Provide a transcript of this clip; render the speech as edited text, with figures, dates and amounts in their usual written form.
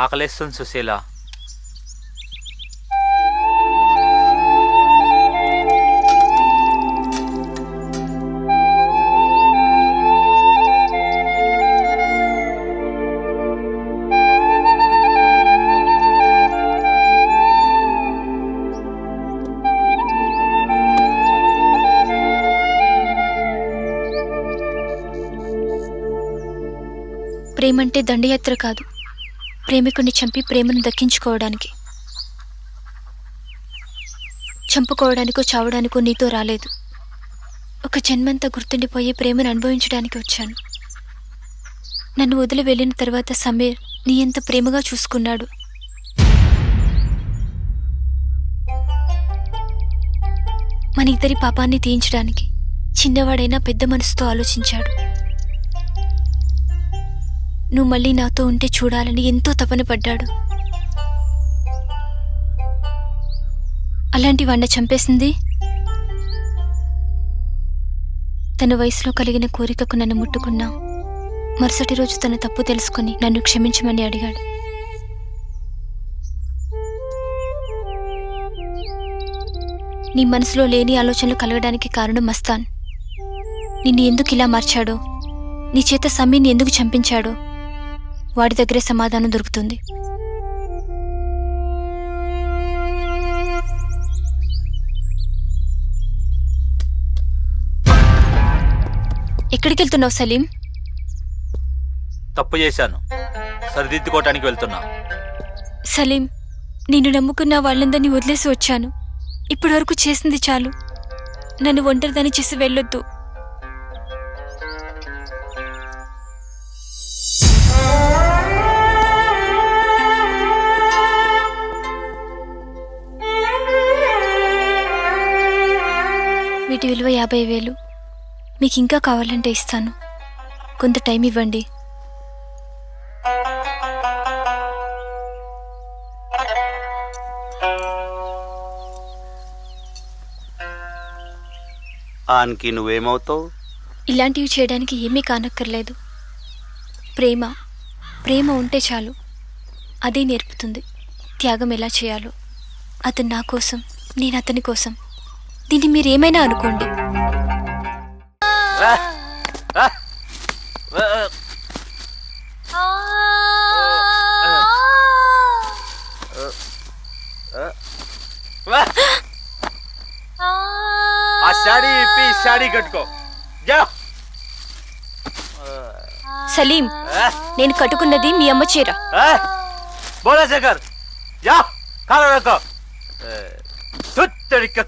ఆకలేస్తుంది సుశీల. ప్రేమంటే దండయాత్ర కాదు, ప్రేమికుడిని చంపి ప్రేమను దక్కించుకోవడానికి. చంపుకోవడానికో చావడానికో నీతో రాలేదు. ఒక జన్మంతా గుర్తుండిపోయే ప్రేమను అనుభవించడానికి వచ్చాను. నన్ను వదిలి వెళ్ళిన తర్వాత సమీర్ నీ ఎంత ప్రేమగా చూసుకున్నాడు. మన ఇద్దరి పాపాన్ని తీయించడానికి చిన్నవాడైనా పెద్ద మనసుతో ఆలోచించాడు. నువ్వు మళ్ళీ నాతో ఉంటే చూడాలని ఎంతో తపన పడ్డాడు. అలాంటి వాణ్ణి చంపేసింది తన వయసులో కలిగిన కోరికకు నన్ను ముట్టుకున్నా మరుసటి రోజు తన తప్పు తెలుసుకుని నన్ను క్షమించమని అడిగాడు. నీ మనసులో లేని ఆలోచనలు కలగడానికి కారణం మస్తాన్. నిన్ను ఎందుకు ఇలా మార్చాడో, నీ చేత సమీర్ని ఎందుకు చంపించాడో వాడి దగ్గరే సమాధానం దొరుకుతుంది. ఎక్కడికి వెళ్తున్నావు సలీం? తప్పు చేశాను, సరిదిద్దుకోవటానికి వెళ్తున్నా. సలీం, నిన్ను నమ్ముకున్న వాళ్ళందరినీ వదిలేసి వచ్చాను. ఇప్పటివరకు చేసింది చాలు. నన్ను ఒంటరిదాన్ని చేసి వెళ్ళొద్దు. వీటి విలువ 50,000. మీకు ఇంకా కావాలంటే ఇస్తాను. కొంత టైం ఇవ్వండి. ఆన్కి నువ్వేమవుతావు? ఇలాంటివి చేయడానికి ఏమీ కానక్కర్లేదు. ప్రేమ ఉంటే చాలు. అదే నేర్పుతుంది త్యాగం ఎలా చేయాలో. అతను నా కోసం, నేను అతని కోసం. దీన్ని మీరేమైనా అనుకోండి. ఆ శాడీ ఇప్పి శాడీ కట్టుకో. సలీం, నేను కట్టుకున్నది మీ అమ్మ చీర. బోలా శేఖర్, యా కాలం రకో. తుత్తడిక